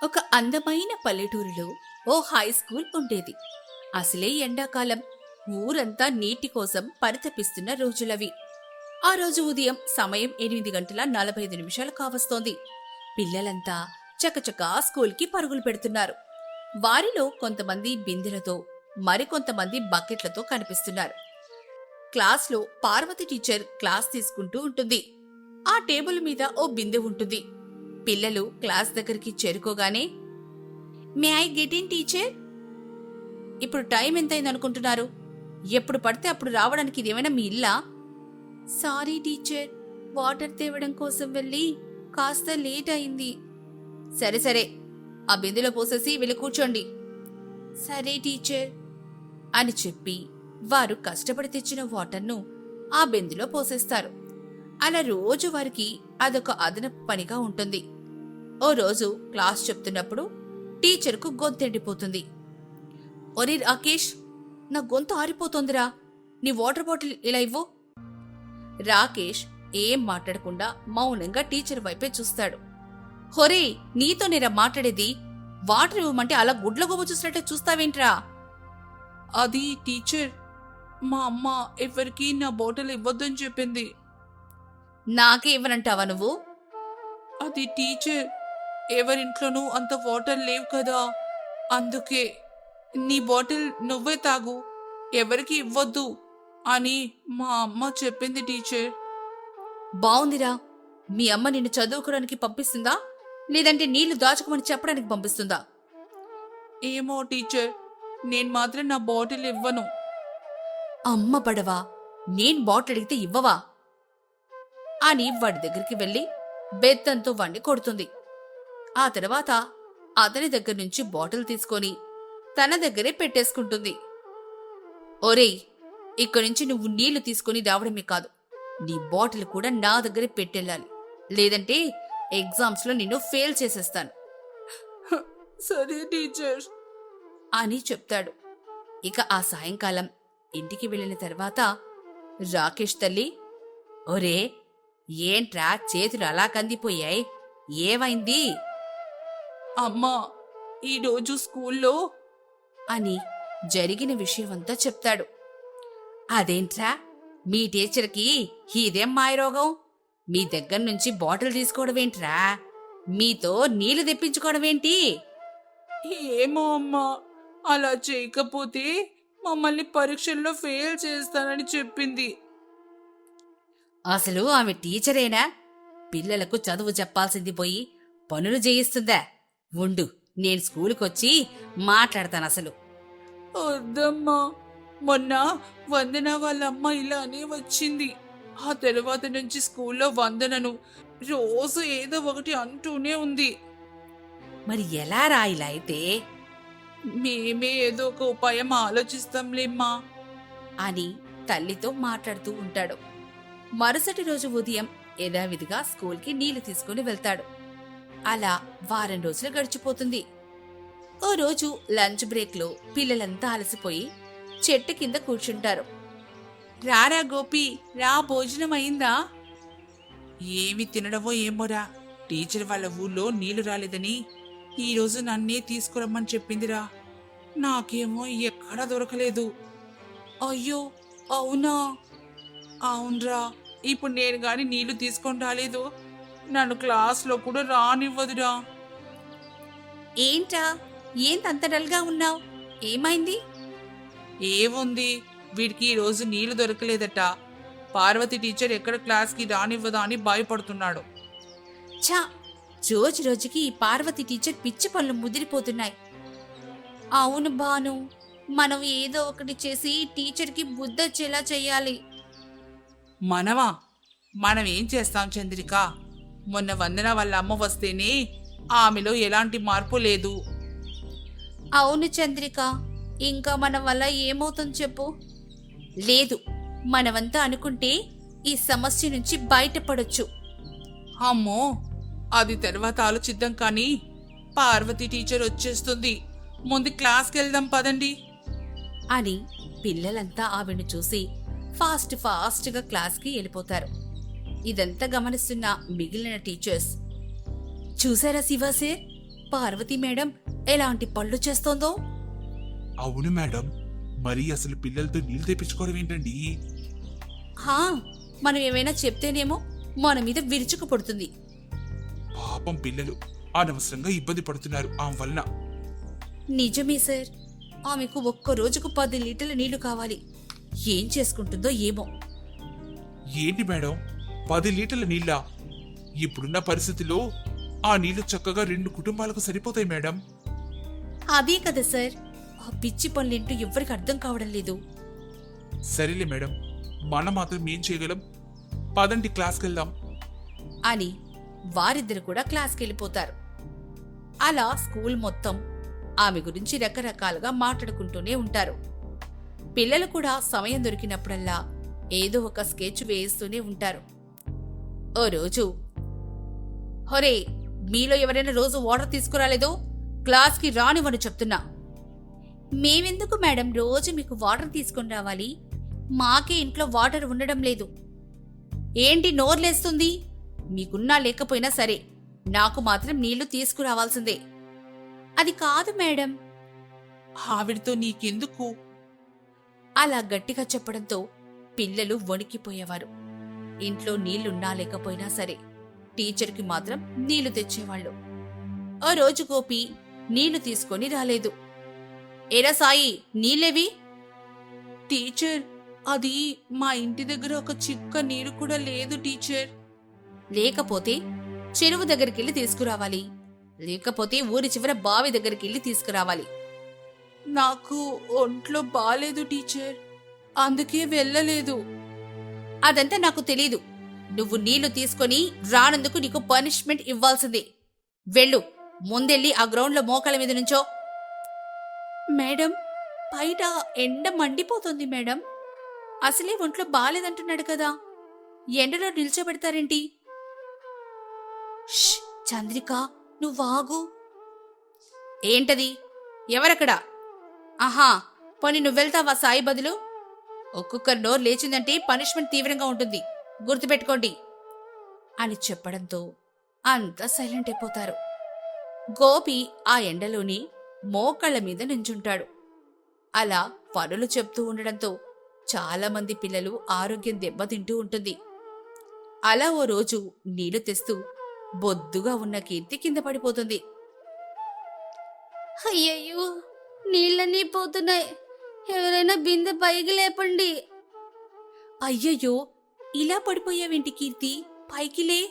ఒక అందమైన పల్లెటూరులో ఓ హై స్కూల్ ఉండేది. అసలే ఎండాకాలం. ఊరంతా నీటి కోసం పరితపిస్తున్న రోజులవి. ఆ రోజు ఉదయం సమయం 8:45 కావస్తోంది. పిల్లలంతా చకచకా స్కూల్కి పరుగులు పెడుతున్నారు. వారిలో కొంతమంది బిందెలతో, మరికొంతమంది బకెట్లతో కనిపిస్తున్నారు. క్లాస్లో పార్వతి టీచర్ క్లాస్ తీసుకుంటూ ఉంటుంది. ఆ టేబుల్ మీద ఓ బిందె ఉంటుంది. పిల్లలు క్లాస్ దగ్గరికి చేరుకోగానే, may I get in teacher? ఇప్పుడు టైం ఎంతైంది అనుకుంటున్నారు? ఎప్పుడు పడితే అప్పుడు రావడానికి ఇదేమైనా మీ ఇల్లా? సారీ టీచర్, వాటర్ తేవడం కోసం వెళ్ళి కాస్త లేట్ అయింది. సరే సరే, ఆ బిందెలో పోసేసి వెళ్ళి కూర్చోండి. సరే టీచర్ అని చెప్పి వారు కష్టపడి తెచ్చిన వాటర్ను ఆ బిందెలో పోసేస్తారు. అలా రోజు వారికి అదొక అదనపు పనిగా ఉంటుంది. ఓ రోజు క్లాస్ చెప్తున్నప్పుడు టీచర్కు గొంతెండిపోతుంది. ఒరే రాకేష్, నా గొంతు ఆరిపోతోందిరా, నీ వాటర్ బాటిల్ ఇలా ఇవ్వు. రాకేష్ ఏం మాట్లాడకుండా మౌనంగా టీచర్ వైపే చూస్తాడు. హొరే, నీతోనేరా మాట్లాడేది. వాటర్ ఇవ్వమంటే అలా గుడ్లగొవ్వ చూసినట్టే చూస్తావేంట్రా? అది టీచర్, మా అమ్మ ఎవరికి నా బాటిల్ ఇవ్వద్దని చెప్పింది. నాకే ఇవ్వనంటావా నువ్వు? అది టీచర్, ఎవరింట్లోనూ అంత వాటర్ లేవు కదా, అందుకే నీ బాటిల్ నువ్వే తాగు, ఎవరికి ఇవ్వద్దు అని మా అమ్మ చెప్పింది టీచర్. బావుందిరా. మీ అమ్మ నిన్ను చదువుకోవడానికి పంపిస్తుందా, లేదంటే నీళ్లు దాచుకోమని చెప్పడానికి పంపిస్తుందా? ఏమో టీచర్, నేను మాత్రం నా బాటిల్ ఇవ్వను. అమ్మ పడవా, నేను బాటిల్ అడిగితే ఇవ్వవా అని వాడి దగ్గరికి వెళ్లి బెత్తంతో వాణ్ణి కొడుతుంది. ఆ తర్వాత అతని దగ్గర నుంచి బాటిల్ తీసుకొని తన దగ్గరే పెట్టేసుకుంటుంది. ఒరేయ్, ఇక్కడి నుంచి నువ్వు నీళ్లు తీసుకుని రావడమే కాదు, నీ బాటిల్ కూడా నా దగ్గరే పెట్టెళ్ళాలి, లేదంటే ఎగ్జామ్స్లో నిన్ను ఫెయిల్ చేసేస్తాను సరే టీచర్ అని చెప్తాడు. ఇక ఆ సాయంకాలం ఇంటికి వెళ్ళిన తర్వాత రాకేష్ తల్లి, ఒరే ఏంట్రా చేతులు అలా కందిపోయాయి, ఏమైంది అమ్మా, ఈరోజు స్కూల్లో అని జరిగిన విషయమంతా చెప్తాడు. అదేంట్రా, మీ టీచర్కి ఇదేం మాయరోగం? మీ దగ్గర నుంచి బాటిల్ తీసుకోవడమేంట్రా, మీతో నీళ్లు తెప్పించుకోవడమేంటి? ఏమో అమ్మా, అలా చేయకపోతే మమ్మల్ని పరీక్షల్లో ఫెయిల్ చేస్తానని చెప్పింది. అసలు ఆమె టీచరేనా? పిల్లలకు చదువు చెప్పాల్సింది పోయి పనులు చేయిస్తుందా? ఉండు, నేను స్కూలుకొచ్చి మాట్లాడతాను అసలు. వద్దమ్మా, మొన్న వందన వాళ్ళ అమ్మ ఇలానే వచ్చింది. ఆ తర్వాత నుంచి స్కూల్లో వందనను రోజు ఏదో ఒకటి అంటూనే ఉంది. మరి ఎలా రా ఇలా అయితే మేమే ఏదో ఒక ఉపాయం ఆలోచిస్తాంలేమ్మా అని తల్లితో మాట్లాడుతూ ఉంటాడు. మరుసటి రోజు ఉదయం యథావిధిగా స్కూల్కి నీళ్లు తీసుకుని వెళ్తాడు. అలా వారం రోజులు గడిచిపోతుంది. ఓ రోజు లంచ్ బ్రేక్లో పిల్లలంతా అలసిపోయి చెట్టు కింద కూర్చుంటారు. రారా గోపి, రా, భోజనం అయిందా? ఏమి తినడమో ఏమోరా, టీచర్ వాళ్ళ ఊళ్ళో నీళ్లు రాలేదని ఈరోజు నన్నే తీసుకురమ్మని చెప్పిందిరా. నాకేమో ఎక్కడా దొరకలేదు. అయ్యో అవునా? అవునరా, ఇప్పుడు నేను గాని నీళ్లు తీసుకొని రాలేదు, నన్ను క్లాస్లో కూడా రానివ్వదురా. ఏంటా, ఏంతంత డల్గా ఉన్నావు? ఏమైంది? ఏముంది, వీడికి ఈరోజు నీళ్లు దొరకలేదట. పార్వతి టీచర్ ఎక్కడ క్లాస్కి రానివ్వదా అని భయపడుతున్నాడు. ఛా, రోజు రోజుకి ఈ పార్వతి టీచర్ పిచ్చి పనులు ముదిరిపోతున్నాయి. అవును బాను, మనం ఏదో ఒకటి చేసి టీచర్కి బుద్ధొచ్చేలా చెయ్యాలి. మనం ఏం చేస్తాం చంద్రిక? మొన్న వందన వాళ్ళ అమ్మ వస్తేనే ఆమెలో ఎలాంటి మార్పు లేదు. అవును చంద్రిక, ఇంకా మన వల్ల ఏమవుతుంది చెప్పు? లేదు, మనమంతా అనుకుంటే ఈ సమస్య నుంచి బయటపడొచ్చు. అమ్మో, అది తర్వాత ఆలోచిద్దాం కానీ పార్వతి టీచర్ వచ్చేస్తుంది, ముందు క్లాస్కి వెళ్దాం పదండి అని పిల్లలంతా ఆవిడ్ని చూసి ఫాస్ట్గా క్లాస్కి వెళ్ళిపోతారు. ఇదంతా గమనిస్తున్న మిగిలిన టీచర్స్, చూసారా శివ సార్, పార్వతి మేడం ఎలాంటి పళ్ళు చేస్తోందో. అవును మేడం, మరి అసలు పిల్లలతో నీళ్లు తెప్పించుకోవడం ఏంటండి? హా, మనం ఏమైనా చెప్తేనేమో మన మీద విరుచుకు పడుతుంది. పాపం పిల్లలు అనవసరంగా ఇబ్బంది పడుతున్నారు ఆమె వలన. నిజమే సార్, ఆమెకు ఒక్క రోజుకు 10 లీటర్ల నీళ్లు కావాలి. ఏం చేసుకుంటుందో ఏమో. ఏంటి మేడం, 10 లీటర్ల నీళ్ళా? ఇప్పుడున్న పరిస్థితిలో ఆ నీళ్లు చక్కగా 2 కుటుంబాలకు సరిపోతాయి మేడం. అదే కదా సార్, ఆ పిచ్చి పనులేంటో ఎవ్వరికి అర్థం కావడం లేదు. సరేలే మేడం, మనం మాత్రం ఏం చేయగలం? పదండి క్లాస్కి వెళ్దాం అని వారిద్దరు కూడా క్లాస్కి వెళ్ళిపోతారు. అలా స్కూల్ మొత్తం ఆమె గురించి రకరకాలుగా మాట్లాడుకుంటూనే ఉంటారు. పిల్లలు కూడా సమయం దొరికినప్పుడల్లా ఏదో ఒక స్కెచ్ వేస్తూనే ఉంటారు. ఓ రోజు, హొరే, మీలో ఎవరైనా రోజు వాటర్ తీసుకురాలేదో క్లాస్కి రానివ్వను చెప్తున్నా. మేమెందుకు మేడం రోజు మీకు వాటర్ తీసుకుని రావాలి? మాకే ఇంట్లో వాటర్ ఉండడం లేదు. ఏంటి నోర్లేస్తుంది? మీకున్నా లేకపోయినా సరే, నాకు మాత్రం నీళ్లు తీసుకురావాల్సిందే. అది కాదు మేడం. ఆవిడతో నీకెందుకు? అలా గట్టిగా చెప్పడంతో పిల్లలు వణికిపోయేవారు. ఇంట్లో నీళ్లున్నా లేకపోయినా సరే టీచర్కి మాత్రం నీళ్లు తెచ్చేవాళ్లు. ఓ రోజు గోపి నీళ్లు తీసుకొని రాలేదు. ఎరా సాయి, నీళ్ళేవి? టీచర్, అది మా ఇంటి దగ్గర ఒక చిక్క నీరు కూడా లేదు టీచర్. లేకపోతే చెరువు దగ్గరికెళ్ళి తీసుకురావాలి, లేకపోతే ఊరి చివర బావి దగ్గరికెళ్ళి తీసుకురావాలి. నాకు ఒంట్లో బాలేదు టీచర్, అందుకే వెళ్ళలేదు. అదంతా నాకు తెలీదు. నువ్వు నీళ్లు తీసుకొని రానందుకు నీకు పనిష్మెంట్ ఇవ్వాల్సిందే. వెళ్ళు, ముందెళ్ళి ఆ గ్రౌండ్లో మోకాళ్ళ మీద నుంచో. మేడం, బయట ఎండ మండిపోతుంది మేడం. అసలే ఒంట్లో బాలేదంటున్నాడు కదా, ఎండలో నిల్చోబెడతారేంటి? ష్, చంద్రిక, నువ్వాగు. ఏంటది? ఎవరక్కడా? ఆహా, పోనీ నువ్వెళ్తావా సాయి బదులు? ఒక్కొక్కరు నోరు లేచిందంటే పనిష్మెంట్ తీవ్రంగా ఉంటుంది, గుర్తుపెట్టుకోండి అని చెప్పడంతో అంతా సైలెంట్ అయిపోతారు. గోపి ఆ ఎండలోని మోకాళ్ల మీద నించుంటాడు. అలా పనులు చెప్తూ ఉండడంతో చాలా మంది పిల్లలు ఆరోగ్యం దెబ్బతింటూ ఉంటుంది. అలా ఓ రోజు నీళ్లు తెస్తూ బొద్దుగా ఉన్న కీర్తి కింద పడిపోతుంది. అయ్యయ్యో, నీళ్ళన్నీ పోతున్నాయి, ఎవరైనా బిందె పైకి లేపండి. అయ్యయ్యో, ఇలా పడిపోయావేంటి కీర్తి? పైకిలే.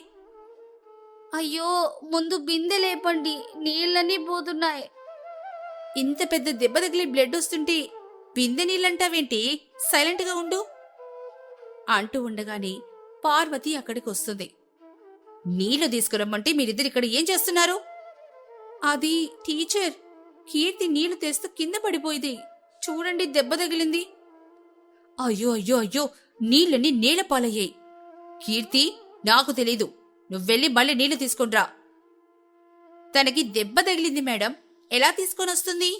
అయ్యో, ముందు బిందె లేపండి, నీళ్ళన్నీ పోతున్నాయి. ఇంత పెద్ద దెబ్బ తగిలి బ్లడ్ వస్తుంటే బిందె నీళ్ళంటావేంటి? సైలెంట్గా ఉండు అంటూ ఉండగానే పార్వతి అక్కడికి వస్తుంది. నీళ్లు తీసుకురమ్మంటే మీరిద్దరు ఇక్కడ ఏం చేస్తున్నారు? అది టీచర్, కీర్తి నీళ్లు తెస్తూ కింద పడిపోయింది, చూడండి దెబ్బ తగిలింది. అయ్యో అయ్యో అయ్యో, నీళ్ళని నీళ్ల పాలయ్యాయి. కీర్తి, నాకు తెలీదు, నువ్వెళ్ళి మళ్ళీ నీళ్లు తీసుకునిరా. తనకి దెబ్బ తగిలింది మేడం, ఎలా తీసుకొనొస్తుంది?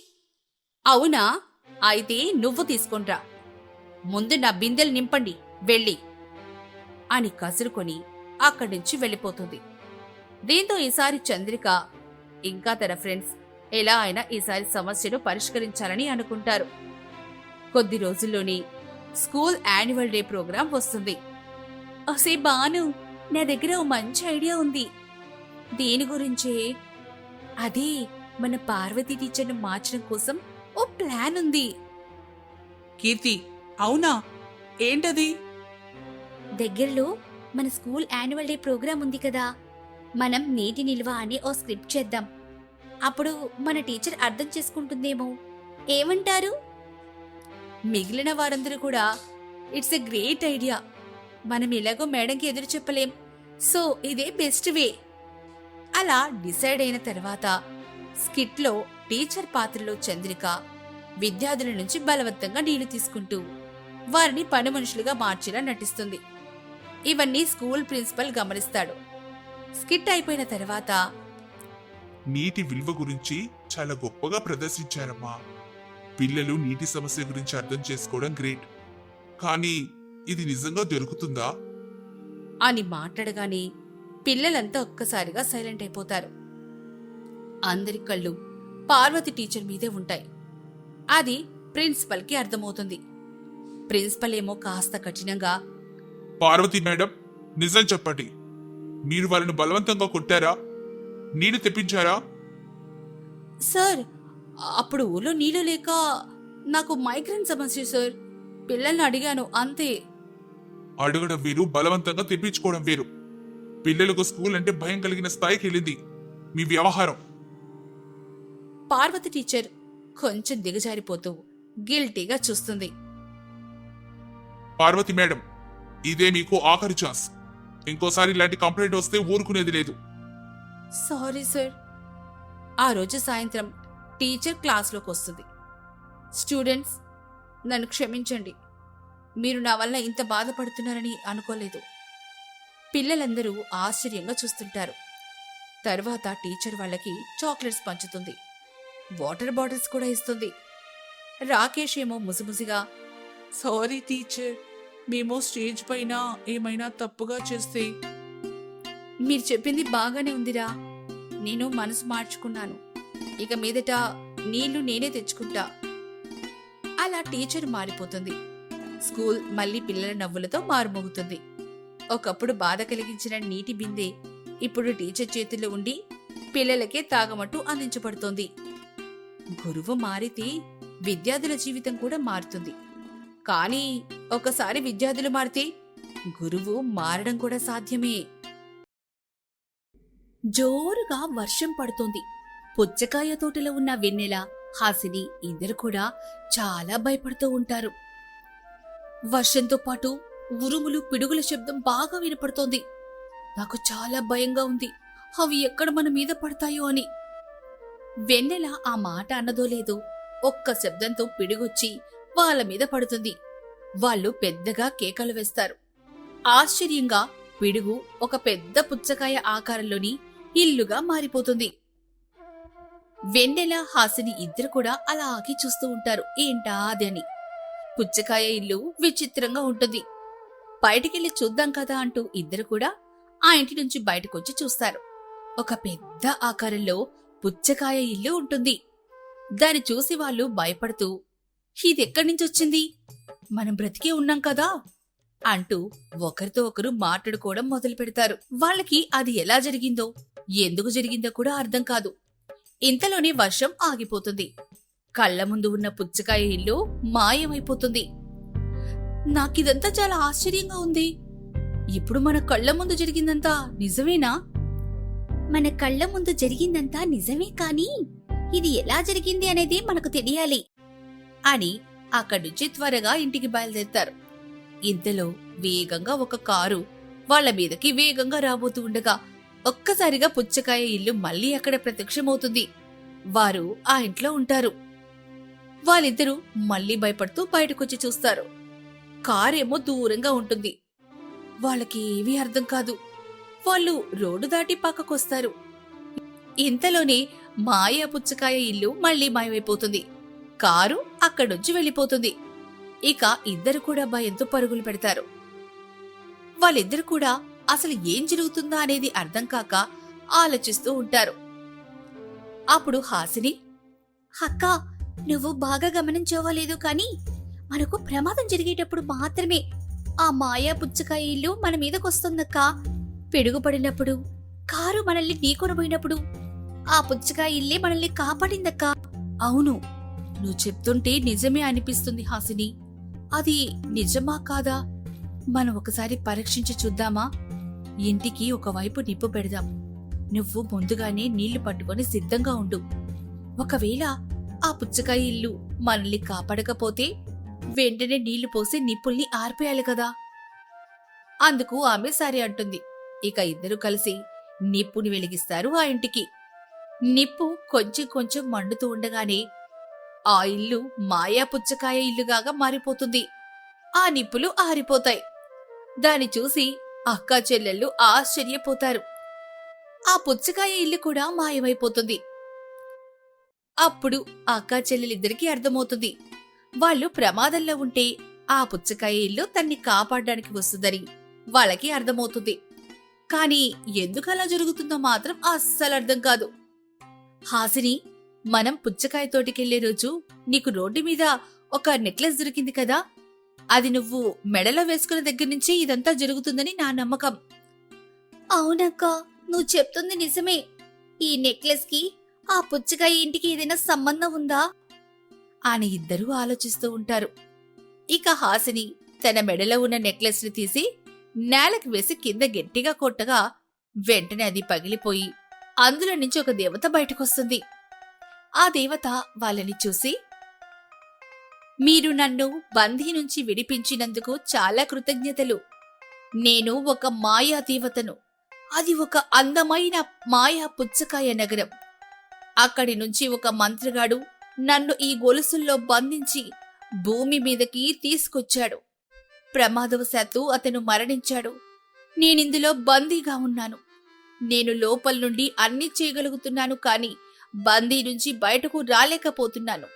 అవునా, అయితే నువ్వు తీసుకునిరా. ముందు నా బిందెలు నింపండి, వెళ్ళి అని కసురుకొని అక్కడి నుంచి వెళ్ళిపోతుంది. దీంతో ఈసారి చంద్రిక ఇంకా తన ఫ్రెండ్స్ ఎలా అయినా ఈసారి సమస్యను పరిష్కరించాలని అనుకుంటారు. కొద్ది రోజుల్లోనే స్కూల్ యాన్యువల్ డే ప్రోగ్రాం వస్తుంది. అసే బాను, నా దగ్గర ఓ మంచి ఐడియా ఉంది. దేని గురించే? అదే, మన పార్వతి టీచర్ను మార్చడం కోసం ఓ ప్లాన్ ఉంది. కీర్తి, అవునా? ఏంటది? దగ్గరలో మన స్కూల్ యాన్యువల్ డే ప్రోగ్రాం ఉంది కదా, మనం నీటి నిల్వ అని ఓ స్క్రిప్ట్ చేద్దాం. అప్పుడు మన టీచర్ అర్థం చేసుకుంటుందేమో, ఏమంటారు? మిగిలిన వారందరూ కూడా ఇట్స్ ఎ గ్రేట్ ఐడియా, మనం ఎలాగో మేడంకి ఎదురు చెప్పలేం, సో ఇదే బెస్ట్ వే అలా డిసైడ్ అయిన తర్వాత స్కిట్లో టీచర్ పాత్రలో చంద్రిక విద్యార్థుల నుంచి బలవంతంగా నీళ్లు తీసుకుంటూ వారిని పని మనుషులుగా మార్చేలా నటిస్తుంది. ఇవన్నీ స్కూల్ ప్రిన్సిపల్ గమనిస్తాడు. స్కిట్ అయిపోయిన తర్వాత, నీటి విలువ గురించి చాలా గొప్పగా ప్రదర్శించారమ్మా. పిల్లలు నీటి సమస్య గురించి అర్థం చేసుకోవడం గ్రేట్, కానీ ఇది నిజంగా దొరుకుతుందా అని మాట్లాడగానే పిల్లలంతా ఒక్కసారిగా సైలెంట్ అయిపోతారు. అందరి కళ్ళు పార్వతి టీచర్ మీదే ఉంటాయి. అది ప్రిన్సిపల్కి అర్థమవుతుంది. ప్రిన్సిపల్ ఏమో కాస్త కఠినంగా, పార్వతి మేడం, నిజం చెప్పండి. మీరు వాళ్ళని బలవంతంగా కొట్టారా? నీళ్లు తెప్పించారా? సార్, అప్పుడు ఊళ్ళో నీళ్ళు లేక నాకు మైగ్రేన్ సమస్య సార్. పిల్లల్ని అడిగాను అంతే. అడగడం వేరు, బలవంతంగా తెప్పించుకోవడం వేరు. పిల్లలకు స్కూల్ అంటే భయం కలిగిన స్థాయికి వెళ్ళింది మీ వ్యవహారం. పార్వతి టీచర్ కొంచెం దిగజారిపోతూ గిల్టీగా చూస్తుంది. పార్వతి మేడం, ఇదే మీకు ఆఖరి ఛాన్స్. ఇంకోసారి ఇలాంటి కంప్లైంట్ వస్తే ఊరుకునేది లేదు. Sorry sir. ఆ రోజు సాయంత్రం టీచర్ క్లాస్లోకి వస్తుంది. స్టూడెంట్స్, నన్ను క్షమించండి. మీరు నా వల్ల ఇంత బాధపడుతున్నారని అనుకోలేదు. పిల్లలందరూ ఆశ్చర్యంగా చూస్తుంటారు. తర్వాత టీచర్ వాళ్ళకి చాక్లెట్స్ పంచుతుంది. వాటర్ బాటిల్స్ కూడా ఇస్తుంది. రాకేష్ ఏమో ముసిముసిగా, సారీ టీచర్, మేము స్టేజ్ పైన ఏమైనా తప్పుగా చేస్తే. మీరు చెప్పింది బాగానే ఉందిరా. నేను మనసు మార్చుకున్నాను. ఇక మీదట నీళ్లు నేనే తెచ్చుకుంటా. అలా టీచర్ మారిపోతుంది. స్కూల్ మళ్ళీ పిల్లల నవ్వులతో మారుమోగుతుంది. ఒకప్పుడు బాధ కలిగించిన నీటి బిందె ఇప్పుడు టీచర్ చేతుల్లో ఉండి పిల్లలకే తాగమట్టు అందించబడుతోంది. గురువు మారితే విద్యార్థుల జీవితం కూడా మారుతుంది. కానీ ఒకసారి విద్యార్థులు మారితే గురువు మారడం కూడా సాధ్యమే. జోరుగా వర్షం పడుతోంది. పుచ్చకాయ తోటలో ఉన్న వెన్నెల, హాసిని ఇద్దరు కూడా చాలా భయపడుతూ ఉంటారు. వర్షంతో పాటు ఉరుములు, పిడుగుల శబ్దం బాగా వినపడుతోంది. నాకు చాలా భయంగా ఉంది, అవి ఎక్కడ మన మీద పడతాయో అని. వెన్నెల ఆ మాట అన్నదో లేదో ఒక్క శబ్దంతో పిడుగొచ్చి వాళ్ళ మీద పడుతుంది. వాళ్ళు పెద్దగా కేకలు వేస్తారు. ఆశ్చర్యంగా పిడుగు ఒక పెద్ద పుచ్చకాయ ఆకారంలోని ఇల్లుగా మారిపోతుంది. వెన్నెల, హాసిని ఇద్దరు కూడా అలాగే చూస్తూ ఉంటారు. ఏంటా అదని. పుచ్చకాయ ఇల్లు విచిత్రంగా ఉంటుంది. బయటికెళ్ళి చూద్దాం కదా అంటూ ఇద్దరు కూడా ఆ ఇంటి నుంచి బయటకొచ్చి చూస్తారు. ఒక పెద్ద ఆకారంలో పుచ్చకాయ ఇల్లు ఉంటుంది. దాన్ని చూసి వాళ్ళు భయపడుతూ, ఇదెక్కడి నుంచొచ్చింది? మనం బ్రతికే ఉన్నాం కదా అంటూ ఒకరితో ఒకరు మాట్లాడుకోవడం మొదలు పెడతారు. వాళ్ళకి అది ఎలా జరిగిందో, ఎందుకు జరిగిందో కూడా అర్థం కాదు. ఇంతలోనే వర్షం ఆగిపోతుంది. కళ్ల ముందు ఉన్న పుచ్చకాయ ఇల్లు మాయమైపోతుంది. నాకిదంతా చాలా ఆశ్చర్యంగా ఉంది. ఇప్పుడు మన కళ్ల ముందు జరిగిందంతా నిజమేనా? మన కళ్ల ముందు జరిగిందంతా నిజమే, కానీ ఇది ఎలా జరిగింది అనేది మనకు తెలియాలి అని అక్కడి నుంచి త్వరగా ఇంటికి బయలుదేరుతారు. ఇంతలో వేగంగా ఒక కారు వాళ్ల మీదకి వేగంగా రాబోతూ ఉండగా ఒక్కసారిగా పుచ్చకాయ ఇల్లు మళ్లీ అక్కడ ప్రత్యక్షమవుతుంది. వారు ఆ ఇంట్లో ఉంటారు. వాళ్ళిద్దరూ మళ్లీ భయపడుతూ బయటకొచ్చి చూస్తారు. కారేమో దూరంగా ఉంటుంది. వాళ్ళకి ఏమీ అర్థం కాదు. వాళ్ళు రోడ్డు దాటి పక్కకొస్తారు. ఇంతలోనే మాయా పుచ్చకాయ ఇల్లు మళ్లీ మాయమైపోతుంది. కారు అక్కడుంచి వెళ్ళిపోతుంది. ఇక ఇద్దరు కూడా భయంతో పరుగులు పెడతారు. వాళ్ళిద్దరు కూడా అసలు ఏం జరుగుతుందా అనేది అర్థం కాక ఆలోచిస్తూ ఉంటారు. అప్పుడు హాసిని, అక్కా, నువ్వు బాగా గమనించవలేదు కానీ మనకు ప్రమాదం జరిగేటప్పుడు మాత్రమే ఆ మాయా పుచ్చకాయ ఇల్లు మన మీదకొస్తుందక్కా. పిడుగుపడినప్పుడు, కారు మనల్ని ఢీకొనబోయినప్పుడు ఆ పుచ్చకాయ ఇల్లే మనల్ని కాపాడిందక్కా. అవును, నువ్వు చెప్తుంటే నిజమే అనిపిస్తుంది హాసిని. అది నిజమా కాదా మనం ఒకసారి పరీక్షించి చూద్దామా? ఇంటికి ఒకవైపు నిప్పు పెడదాం. నువ్వు ముందుగానే నీళ్లు పట్టుకొని సిద్ధంగా ఉండు. ఒకవేళ ఆ పుచ్చకాయ ఇల్లు మనల్ని కాపాడకపోతే వెంటనే నీళ్లు పోసి నిప్పుల్ని ఆర్పేయాలి కదా. అందుకు ఆమె సరే అంటుంది. ఇక ఇద్దరు కలిసి నిప్పుని వెలిగిస్తారు ఆ ఇంటికి. నిప్పు కొంచెం కొంచెం మండుతూ ఉండగానే ఆ ఇల్లు మాయా పుచ్చకాయ ఇల్లుగా మారిపోతుంది. ఆ నిప్పులు ఆరిపోతాయి. దాన్ని చూసి అక్కా చెల్లెళ్ళు ఆశ్చర్యపోతారు. ఆ పుచ్చకాయ ఇల్లు కూడా మాయమైపోతుంది. అప్పుడు అక్కా చెల్లెలిద్దరికీ అర్థమవుతుంది, వాళ్ళు ప్రమాదంలో ఉంటే ఆ పుచ్చకాయ ఇల్లు తన్ని కాపాడడానికి వస్తుందని వాళ్ళకి అర్థమవుతుంది. కాని ఎందుకలా జరుగుతుందో మాత్రం అస్సలు అర్థం కాదు. హాసిని, మనం పుచ్చకాయ తోటికెళ్లే రోజు నీకు రోడ్డు మీద ఒక నెక్లెస్ దొరికింది కదా, అది నువ్వు మెడలో వేసుకున్న దగ్గర నుంచి ఇదంతా జరుగుతుందని నా నమ్మకం. అవునక్క, నువ్వు చెప్తుంది నిజమే. ఈ నెక్లెస్ కి ఆ పుచ్చకాయ ఇంటికి ఏదైనా సంబంధం ఉందా అని ఇద్దరూ ఆలోచిస్తూ ఉంటారు. ఇక హాసిని తన మెడలో ఉన్న నెక్లెస్ ని తీసి నేలకు వేసి కింద గట్టిగా కొట్టగా వెంటనే అది పగిలిపోయి అందులో నుంచి ఒక దేవత బయటకొస్తుంది. ఆ దేవత వాళ్ళని చూసి, మీరు నన్ను బందీ నుంచి విడిపించినందుకు చాలా కృతజ్ఞతలు. నేను ఒక మాయా దేవతను. అది ఒక అందమైన మాయా పుచ్చకాయ నగరం. అక్కడి నుంచి ఒక మంత్రగాడు నన్ను ఈ గొలుసుల్లో బంధించి భూమి మీదకి తీసుకొచ్చాడు. ప్రమాదవశాత్తు అతను మరణించాడు. నేనిందులో బందీగా ఉన్నాను. నేను లోపల నుండి అన్ని చేయగలుగుతున్నాను, కాని బందీ నుంచి బయటకు రాలేకపోతున్నాను.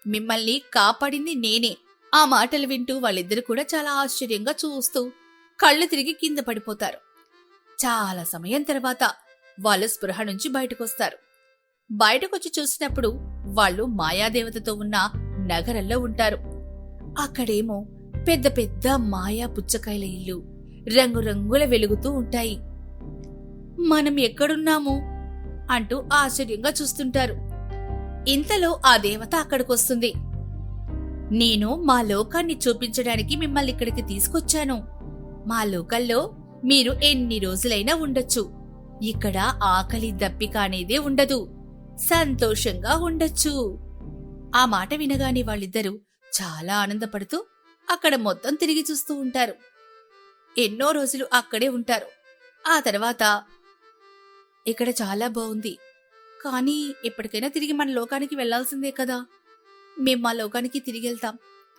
మిమ్మల్ని కాపాడింది నేనే. ఆ మాటలు వింటూ వాళ్ళిద్దరు కూడా చాలా ఆశ్చర్యంగా చూస్తూ కళ్ళు తిరిగి కింద పడిపోతారు. చాలా సమయం తర్వాత వాళ్ళు స్పృహ నుంచి బయటకొస్తారు. బయటకొచ్చి చూసినప్పుడు వాళ్ళు మాయాదేవతతో ఉన్న నగరంలో ఉంటారు. అక్కడేమో పెద్ద పెద్ద మాయా పుచ్చకాయల ఇల్లు రంగురంగుల వెలుగుతూ ఉంటాయి. మనం ఎక్కడున్నాము అంటూ ఆశ్చర్యంగా చూస్తుంటారు. ఇంతలో ఆ దేవత అక్కడికొస్తుంది. నేను మా లోకాన్ని చూపించడానికి మిమ్మల్ని ఇక్కడికి తీసుకొచ్చాను. మా లోకంలో మీరు ఎన్ని రోజులైనా ఉండొచ్చు. ఇక్కడ ఆకలి దప్పిక అనేదే ఉండదు. సంతోషంగా ఉండొచ్చు. ఆ మాట వినగానే వాళ్ళిద్దరూ చాలా ఆనందపడుతూ అక్కడ మొత్తం తిరిగి చూస్తూ ఉంటారు. ఎన్నో రోజులు అక్కడే ఉంటారు. ఆ తర్వాత ఇక్కడ చాలా బాగుంది, కానీ ఎప్పటికైనా తిరిగి మన లోకానికి వెళ్లాల్సిందే కదా. మేం మా లోకానికి తిరిగి వెళ్తాం.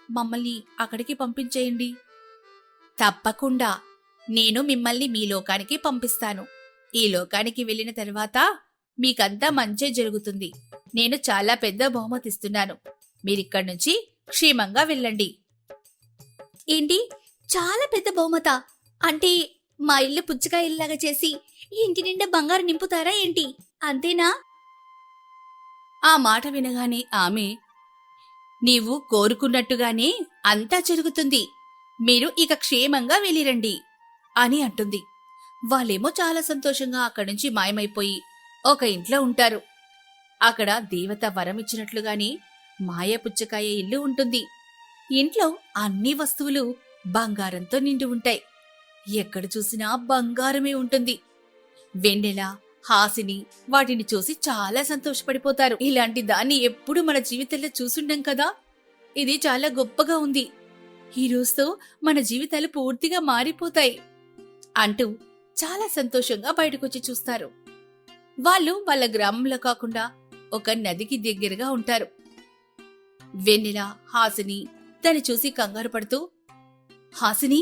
మమ్మల్ని అక్కడికి పంపించేయండి. తప్పకుండా నేను మిమ్మల్ని మీ లోకానికి పంపిస్తాను. ఈ లోకానికి వెళ్ళిన తర్వాత మీకంతా మంచే జరుగుతుంది. నేను చాలా పెద్ద బహుమతిస్తున్నాను. మీరిక్కడి నుంచి క్షేమంగా వెళ్ళండి. ఏంటి, చాలా పెద్ద బహుమత? అంటే మా ఇల్లు పుచ్చకాయ ఇల్లాగా చేసి ఇంటి నిండా బంగారు నింపుతారా ఏంటి? అంతేనా? ఆ మాట వినగానే ఆమె, నీవు కోరుకున్నట్టుగానే అంతా జరుగుతుంది. మీరు ఇక క్షేమంగా వెళ్ళిరండి అని అంటుంది. వాళ్ళేమో చాలా సంతోషంగా అక్కడి నుంచి మాయమైపోయి ఒక ఇంట్లో ఉంటారు. అక్కడ దేవత వరమిచ్చినట్లుగానే మాయ పుచ్చకాయ ఇల్లు ఉంటుంది. ఇంట్లో అన్ని వస్తువులు బంగారంతో నిండి ఉంటాయి. ఎక్కడ చూసినా బంగారమే ఉంటుంది. వెన్నెల, హాసిని వాటిని చూసి చాలా సంతోషపడిపోతారు. ఇలాంటి దాన్ని ఎప్పుడు మన జీవితంలో చూసుండం కదా. ఇది చాలా గొప్పగా ఉంది. ఈ రోజుతో మన జీవితాలు పూర్తిగా మారిపోతాయి అంటూ చాలా సంతోషంగా బయటకొచ్చి చూస్తారు. వాళ్ళు వాళ్ళ గ్రామంలో కాకుండా ఒక నదికి దగ్గరగా ఉంటారు. వెన్నెల, హాసిని దాన్ని చూసి కంగారు పడుతూ, హాసిని,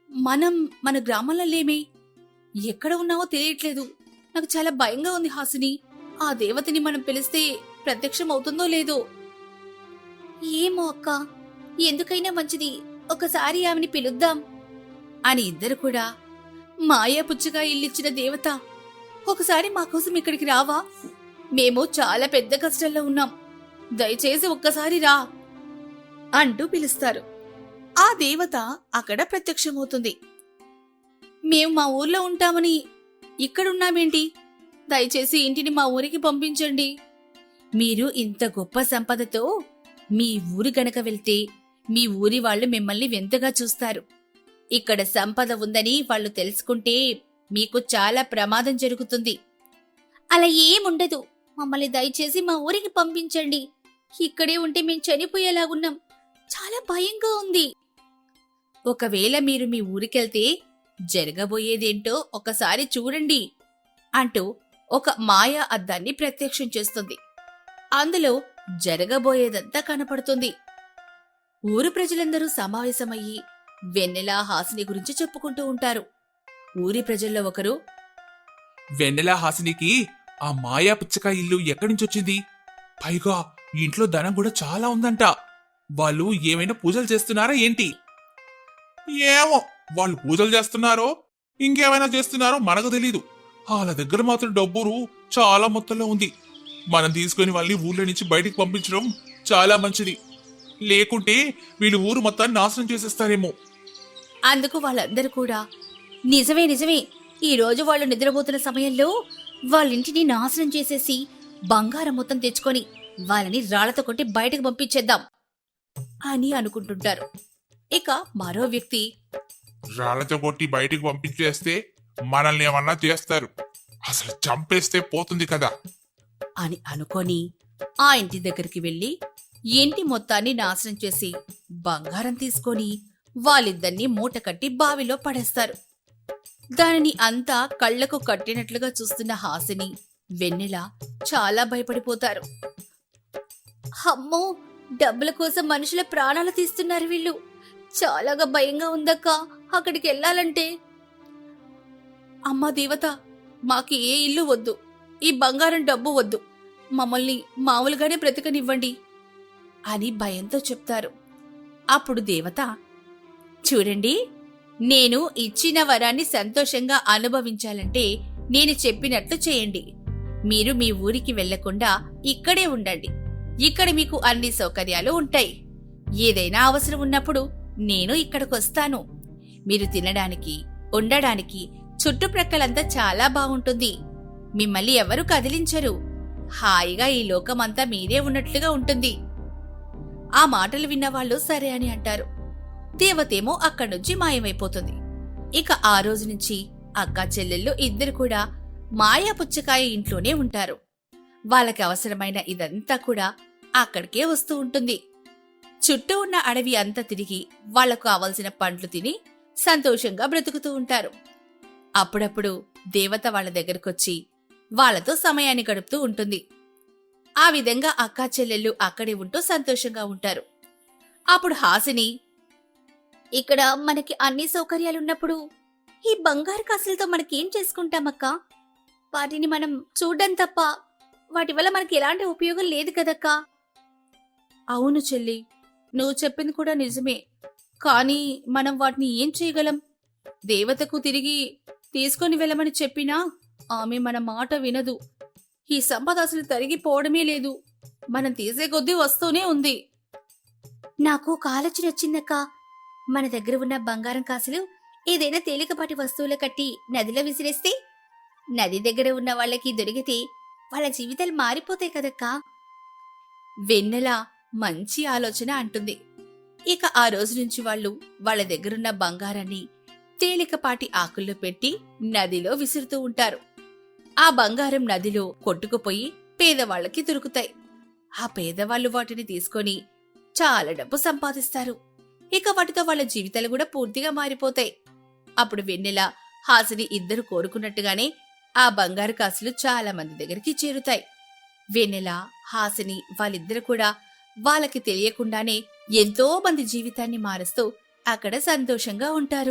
మనం మన గ్రామంలో లేమే. ఎక్కడ ఉన్నావో తెలియట్లేదు. నాకు చాలా భయంగా ఉంది హాసిని. ఆ దేవతని మనం పిలిస్తే ప్రత్యక్షం అవుతుందో లేదో. ఏమో అక్క, ఎందుకైనా మంచిది ఒకసారి ఆమెని పిలుద్దాం అని ఇద్దరు కూడా, మాయా పుచ్చగా ఇల్లిచ్చిన దేవత, ఒకసారి మా కోసం ఇక్కడికి రావా? మేము చాలా పెద్ద కష్టంలో ఉన్నాం. దయచేసి ఒక్కసారి రా అంటూ పిలుస్తారు. ఆ దేవత అక్కడ ప్రత్యక్షమవుతుంది. మేము మా ఊర్లో ఉంటామని ఇక్కడున్నామేంటి? దయచేసి ఇంటిని మా ఊరికి పంపించండి. మీరు ఇంత గొప్ప సంపదతో మీ ఊరి గనక వెళ్తే మీ ఊరి వాళ్ళు మిమ్మల్ని వింతగా చూస్తారు. ఇక్కడ సంపద ఉందని వాళ్ళు తెలుసుకుంటే మీకు చాలా ప్రమాదం జరుగుతుంది. అలా ఏముండదు. మమ్మల్ని దయచేసి మా ఊరికి పంపించండి. ఇక్కడే ఉంటే మేము చనిపోయేలాగున్నాం. చాలా భయంగా ఉంది. ఒకవేళ మీరు మీ ఊరికెళ్తే జరగబోయేదేంటో ఒకసారి చూడండి అంటూ ఒక మాయా అద్దాన్ని ప్రత్యక్షం చేస్తుంది. అందులో జరగబోయేదంతా కనపడుతుంది. ఊరు ప్రజలందరూ సమావేశమయ్యి వెన్నెల, హాసిని గురించి చెప్పుకుంటూ ఉంటారు. ఊరి ప్రజల్లో ఒకరు, వెన్నెల, హాసినికి ఆ మాయా పుచ్చకాయ ఇల్లు ఎక్కడి నుంచి వచ్చింది? పైగా ఇంట్లో ధనం కూడా చాలా ఉందంట. వాళ్ళు ఏమైనా పూజలు చేస్తున్నారా ఏంటి? ఏమో, వాళ్ళు పూజలు చేస్తున్నారో ఇంకేమైనా చేస్తున్నారో మనకు తెలీదు. వాళ్ళ దగ్గర మాత్రం డబ్బులు చాలా మొత్తంలో ఉంది. మనం తీసుకుని వాళ్ళని ఊళ్ళో నుంచి బయటికి పంపించడం చాలా మంచిది. లేకుంటే వీళ్ళు ఊరు మొత్తాన్ని నాశనం చేసేస్తారేమో. అందుకు వాళ్ళందరూ కూడా నిజమే నిజమే, ఈ రోజు వాళ్ళు నిద్రపోతున్న సమయంలో వాళ్ళింటిని నాశనం చేసేసి బంగారం మొత్తం తెచ్చుకొని వాళ్ళని రాళ్లతో కొట్టి బయటకు పంపించేద్దాం అని అనుకుంటుంటారు. ఇక మరో వ్యక్తి, రాళ్లతో కొట్టి బయటికి పంపించేస్తే మనల్ని ఏమన్నా చేస్తారు, అసలు చంపేస్తే పోతుంది కదా అని అనుకొని ఆ ఇంటి దగ్గరికి వెళ్లి ఇంటి మొత్తాన్ని నాశనం చేసి బంగారం తీసుకొని వాళ్ళిద్దరినీ మూట కట్టి బావిలో పడేస్తారు. దానిని అంతా కళ్లకు కట్టినట్లుగా చూస్తున్న హాసిని, వెన్నెల చాలా భయపడిపోతారు. అమ్మో, డబ్బుల కోసం మనుషుల ప్రాణాలు తీస్తున్నారు వీళ్ళు, చాలాగా భయంగా ఉందక్క అక్కడికి వెళ్ళాలంటే. అమ్మా దేవత, మాకు ఏ ఇల్లు వద్దు, ఈ బంగారం డబ్బు వద్దు, మమ్మల్ని మామూలుగానే బ్రతకనివ్వండి అని భయంతో చెప్తారు. అప్పుడు దేవత, చూడండి, నేను ఇచ్చిన వరాన్ని సంతోషంగా అనుభవించాలంటే నేను చెప్పినట్లు చేయండి. మీరు మీ ఊరికి వెళ్లకుండా ఇక్కడే ఉండండి. ఇక్కడ మీకు అన్ని సౌకర్యాలు ఉంటాయి. ఏదైనా అవసరం ఉన్నప్పుడు నేను ఇక్కడికొస్తాను. మీరు తినడానికి, ఉండడానికి చుట్టుప్రక్కలంతా చాలా బాగుంటుంది. మిమ్మల్ని ఎవరు కదిలించరు. హాయిగా ఈ లోకమంతా మీరే ఉన్నట్లుగా ఉంటుంది. ఆ మాటలు విన్నవాళ్లు సరే అని అంటారు. దేవతేమో అక్కడ్నుంచి మాయమైపోతుంది. ఇక ఆ రోజు నుంచి అక్కా చెల్లెళ్ళు ఇద్దరు కూడా మాయా పుచ్చకాయ ఇంట్లోనే ఉంటారు. వాళ్ళకి అవసరమైన ఇదంతా కూడా అక్కడికే వస్తూ ఉంటుంది. చుట్టూ ఉన్న అడవి అంతా తిరిగి వాళ్లకు కావలసిన పండ్లు తిని సంతోషంగా బ్రతుకుతూ ఉంటారు. అప్పుడప్పుడు దేవత వాళ్ళ దగ్గరకొచ్చి వాళ్లతో సమయాన్ని గడుపుతూ ఉంటుంది. ఆ విధంగా అక్కా చెల్లెళ్ళు అక్కడే ఉంటూ సంతోషంగా ఉంటారు. అప్పుడు హాసిని, ఇక్కడ మనకి అన్ని సౌకర్యాలున్నప్పుడు ఈ బంగారు కాసులతో మనకేం చేసుకుంటామక్కా? వాటిని మనం చూడ్డం తప్ప వాటి వల్ల మనకి ఎలాంటి ఉపయోగం లేదు కదక్కా. అవును చెల్లి, నువ్వు చెప్పింది కూడా నిజమే. కానీ మనం వాటిని ఏం చేయగలం? దేవతకు తిరిగి తీసుకొని వెళ్ళమని చెప్పినా ఆమె మన మాట వినదు. ఈ సంపద అసలు తరిగిపోవడమే లేదు, మనం తీసే కొద్దీ వస్తూనే ఉంది. నాకు కాలొచ్చి వచ్చిందక్కా. మన దగ్గర ఉన్న బంగారం కాసులు ఏదైనా తేలికపాటి వస్తువులు కట్టి నదిలో విసిరేస్తే నది దగ్గర ఉన్న వాళ్ళకి దొరికితే వాళ్ళ జీవితాలు మారిపోతాయి కదక్కా. వెన్నెల మంచి ఆలోచన అంటుంది. ఇక ఆ రోజు నుంచి వాళ్ళు వాళ్ళ దగ్గరున్న బంగారాన్ని తేలికపాటి ఆకుల్లో పెట్టి నదిలో విసురుతూ ఉంటారు. ఆ బంగారం నదిలో కొట్టుకుపోయి పేదవాళ్లకి దొరుకుతాయి. ఆ పేదవాళ్లు వాటిని తీసుకొని చాలా డబ్బు సంపాదిస్తారు. ఇక వాటితో వాళ్ళ జీవితాలు కూడా పూర్తిగా మారిపోతాయి. అప్పుడు వెన్నెల, హాసిని ఇద్దరు కోరుకున్నట్టుగానే ఆ బంగారు కాసులు చాలా మంది దగ్గరికి చేరుతాయి. వెన్నెల, హాసిని వాళ్ళిద్దరు కూడా వాళ్ళకి తెలియకుండానే ఎంతో మంది జీవితాన్ని మారుస్తూ అక్కడ సంతోషంగా ఉంటారు.